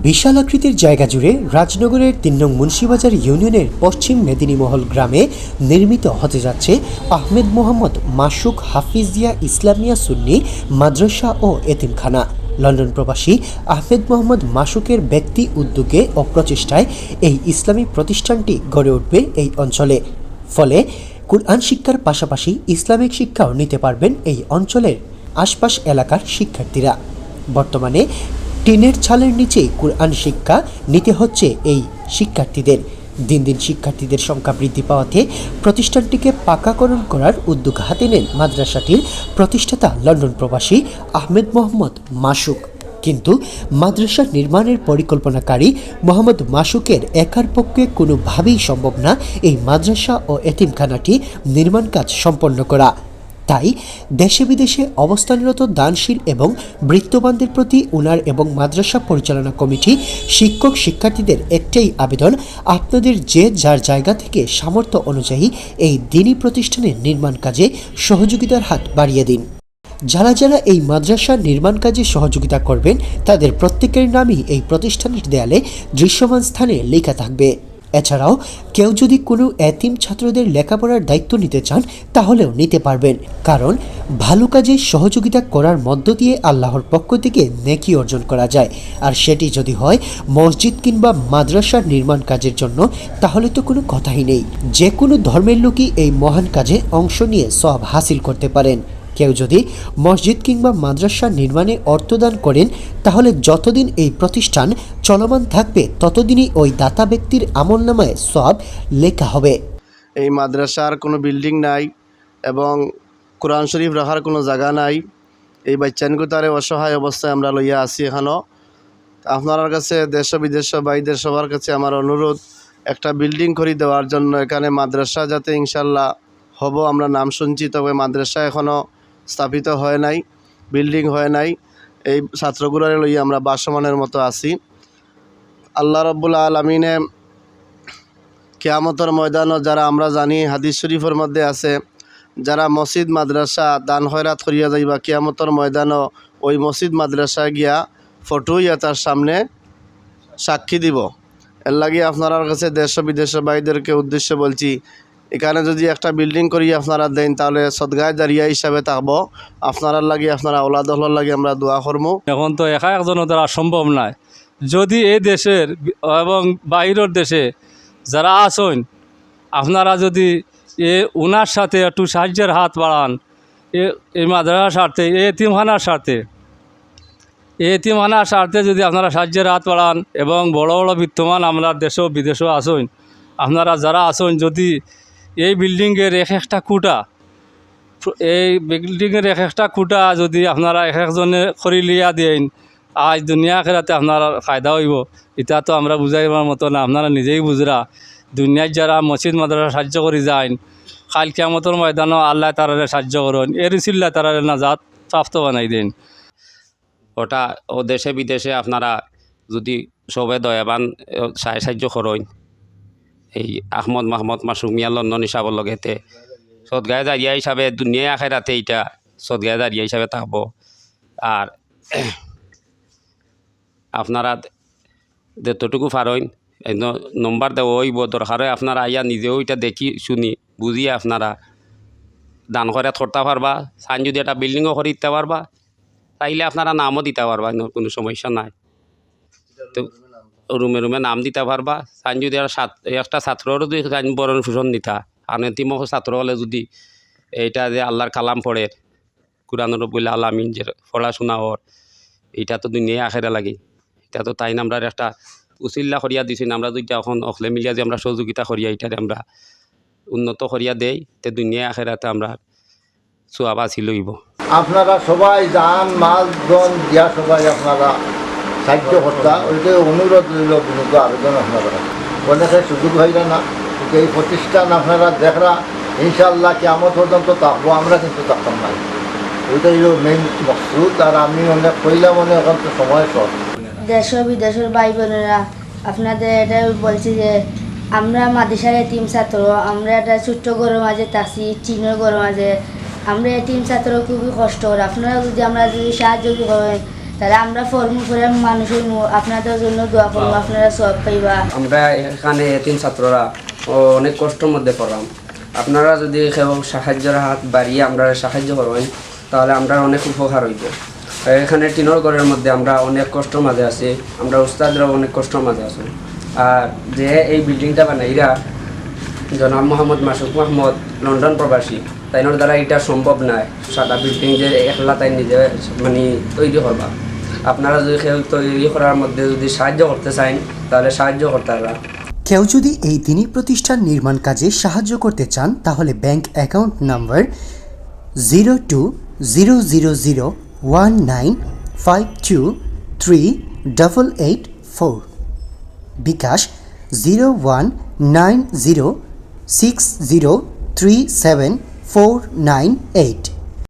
বিশাল আকৃতির জায়গা জুড়ে রাজনগরের ৩ নং মুন্সিবাজার ইউনিয়নের পশ্চিম মেদিনীমহল গ্রামে নির্মিত হতে যাচ্ছে আহমেদ মোহাম্মদ মাসুক হাফিজিয়া ইসলামিয়া সুন্নি মাদ্রাসা ও এতিমখানা। লন্ডন প্রবাসী আহমেদ মোহাম্মদ মাসুকের ব্যক্তি উদ্যোগে ও প্রচেষ্টায় এই ইসলামী প্রতিষ্ঠানটি গড়ে উঠবে এই অঞ্চলে। ফলে কুরআন শিক্ষার পাশাপাশি ইসলামিক শিক্ষাও নিতে পারবেন এই অঞ্চলের আশপাশ এলাকার শিক্ষার্থীরা। বর্তমানে টিনের ছালের নিচে কুরআন শিক্ষা নিতে হচ্ছে এই শিক্ষার্থীদের। দিন দিন শিক্ষার্থীদের সংখ্যা বৃদ্ধি পাওয়াতে প্রতিষ্ঠানটিকে পাকাকরণ করার উদ্যোগ হাতে নেন মাদ্রাসাটির প্রতিষ্ঠাতা লন্ডন প্রবাসী আহমেদ মোহাম্মদ মাসুক। কিন্তু মাদ্রাসা নির্মাণের পরিকল্পনাকারী মোহাম্মদ মাসুকের একার পক্ষে কোনোভাবেই সম্ভব না এই মাদ্রাসা ও এতিমখানাটি নির্মাণ কাজ সম্পন্ন করা। তাই দেশে বিদেশে অবস্থানরত দানশীল এবং বৃত্তবানদের প্রতি উনার এবং মাদ্রাসা পরিচালনা কমিটি শিক্ষক শিক্ষার্থীদের একটাই আবেদন, আপনাদের যে যার জায়গা থেকে সামর্থ্য অনুযায়ী এই দ্বীনি প্রতিষ্ঠানের নির্মাণ কাজে সহযোগিতার হাত বাড়িয়ে দিন। যারা যারা এই মাদ্রাসা নির্মাণ কাজে সহযোগিতা করবেন তাদের প্রত্যেকের নামই এই প্রতিষ্ঠানের দেয়ালে দৃশ্যমান স্থানে লেখা থাকবে। এছাড়াও কেউ যদি কোনো এতিম ছাত্রদের লেখাপড়ার দায়িত্ব নিতে চান তাহলেও নিতে পারবেন, কারণ ভালো কাজে সহযোগিতা করার মধ্য দিয়ে আল্লাহর পক্ষ থেকে নেকি অর্জন করা যায়। আর সেটি যদি হয় মসজিদ কিংবা মাদ্রাসার নির্মাণ কাজের জন্য তাহলে তো কোনো কথাই নেই। যে কোনো ধর্মের লোকই এই মহান কাজে অংশ নিয়ে সওয়াব হাসিল করতে পারেন। কেউ যদি মসজিদ কিংবা মাদ্রাসা নির্মাণে অর্থদান করেন তাহলে যতদিন এই প্রতিষ্ঠান চলমান থাকবে ততদিনই ওই দাতা ব্যক্তির আমলনামায় সওয়াব লেখা হবে। এই মাদ্রাসার কোনো বিল্ডিং নাই এবং কোরআন শরীফ রাখার কোনো জায়গা নাই। এই বাচ্চানকে তারে অসহায় অবস্থায় আমরা লইয়া আছি। এখনও আপনার কাছে দেশ বিদেশ বাইদের সবার কাছে আমার অনুরোধ, একটা বিল্ডিং করে দেওয়ার জন্য। এখানে মাদ্রাসা যাতে ইনশাল্লাহ হব, আমরা নাম শুনছি, তবে মাদ্রাসা এখনও স্থাপিত হয় নাই, বিল্ডিং হয় নাই। এই ছাত্রগুলোর লইয়া আমরা বাসমানের মতো আছি। আল্লাহ রব্বুল আলামিনে কিয়ামতের ময়দানও যারা আমরা জানি হাদিস শরীফের মধ্যে আছে, যারা মসজিদ মাদ্রাসা দান খয়রাত করিয়া যাইবা কিয়ামতের ময়দানও ওই মসজিদ মাদ্রাসা গিয়া ফটোইয়া তার সামনে সাক্ষী দিব। এর লাগে আপনার কাছে দেশ বিদেশ বাইদেরকে উদ্দেশ্যে বলছি, এখানে যদি একটা বিল্ডিং করিয়া আপনারা দেন তাহলে সদগায় দাঁড়িয়া হিসাবে থাকবো। আপনারা লাগে আপনারা আওলাদ হলার লাগে আমরা দোয়া করবো। এখন তো একা একজনের দ্বারা সম্ভব নয়। যদি এই দেশের এবং বাইরের দেশে যারা আছেন আপনারা যদি ওনার সাথে একটু সাহায্যের হাত বাড়ান, এই মাদ্রাসার স্বার্থে, এই এতিমখানার স্বার্থে যদি আপনারা সাহায্যের হাত বাড়ান এবং বড় বড় বিত্তমান আমরা দেশেও বিদেশেও আছেন, আপনারা যারা আছেন যদি এই বিল্ডিংয়ের এক একটা খুঁটা যদি আপনারা এক একজনে খরি লিয়া দেন, আজ দুনিয়া খেরাতে আপনার ফায়দা হইব। এটা তো আমরা বুঝাইবার মতো না, আপনারা নিজেই বুঝরা। দুনিয়ায় যারা মসজিদ মাদ্রাসা সাহায্য করে যায়, কাল কিয়ামতের ময়দানও আল্লাহ তারারে সাহায্য করেন, এরিসিল্লা তারারে নাজাত প্রাপ্ত বানাই দেন। ওটা ও দেশে বিদেশে আপনারা যদি সবে দয়াবান সাহায্য করেন, এই আহমদ মাহমদ মাসুক মিয়া লন্ডন হিসাবের লগেতে সদগায় দাঁড়িয়া হিসাবে দুনিয়া আখেরাতে এইটা সদগায় দাঁড়িয়া হিসাবে থাকবো। আর আপনারা যতটুকু পারেন এই নম্বর দেওয়া হইব, দরকার হয় আপনারা আইয়া নিজেও এটা দেখি শুনি বুঝিয়ে আপনারা দান করে করতে পারবা। সাইন যদি একটা বিল্ডিংও করে দিতে পারবা, তাইলে আপনারা নামও দিতে পারবা, কোনো সমস্যা নাই। তো রুমে রুমে নাম দিতে পারবা। সাইন যদি একটা ছাত্ররও যদি বরণ পোষণ নিতা, আনতিম ছাত্র হলে যদি এইটা যে আল্লাহর কালাম পড়ে কুরআনুর রব্বুল আলামিন যে পড়াশোনা ওর, এইটা তো দুনিয়ায় আখেরা লাগে। এটা তো তাই আমরা একটা উচিল্লা করিয়া দিছি, আমরা যদি এখন অখলে মিলিয়া যে আমরা সহযোগিতা করিয়া এটারে আমরা উন্নত করিয়া দেই, তে দুনিয়ায় আখেরাতে আমরা সোয়াবা ছিল হইব। আপনারা সবাই দান মাল জন দিয়া সবাই আপনারা সাহায্য কর্তা, ওইটা অনুরোধ রইল, বিনীত আবেদন আপনারা অনেকের সুযোগ হইল না। এই প্রতিষ্ঠান আপনারা দেখরা ইনশাআল্লাহ কিয়ামত পর্যন্ত থাকবো, আমরা কিন্তু থাকতাম না। ওইটাই মেইন মকসুদ। আর আমি অনেক কইলাম মনে এখন তো সময় সব দেশ বিদেশের ভাই বোনেরা, আপনাদের এটা বলছি যে আমরা মাদ্রাসার এতিম ছাত্র, আমরা একটা ছোট্ট ঘরের মাঝে থাকি, টিনের ঘরের মাঝে। আমরা এতিম ছাত্র খুবই কষ্ট করি। আপনারা যদি আমরা যদি সাহায্য করেন তাহলে আমরা ফর্ম করে মানুষের আপনাদের জন্য দোয়া করবো, আপনারা সব পাইবা। আমরা এখানে তিন ছাত্ররা অনেক কষ্টের মধ্যে পড়লাম। আপনারা যদি কেউ সাহায্যের হাত বাড়িয়ে আমরা সাহায্য করেন তাহলে আমরা অনেক উপকার হইব। এখানে টিনের ঘরের মধ্যে আমরা অনেক কষ্টের মাঝে আছি, আমরা উস্তাদরাও অনেক কষ্টের মাঝে আছি। আর যে এই বিল্ডিংটা বানাইরা জনাব মোহাম্মদ মাসুক মাহমদ লন্ডন প্রবাসী, তাইনোর দ্বারা এটা সম্ভব নয় সাদা বিল্ডিং যে একলা তাই নিজে মানে তৈরি করবা। আপনারা যদি কেউ তৈরি করার মধ্যে যদি সাহায্য করতে চান তাহলে সাহায্য করতে পারবা। কেউ যদি এই দিনী প্রতিষ্ঠান নির্মাণ কাজে সাহায্য করতে চান তাহলে ব্যাংক অ্যাকাউন্ট নাম্বার 020019523884, বিকাশ 019060374998।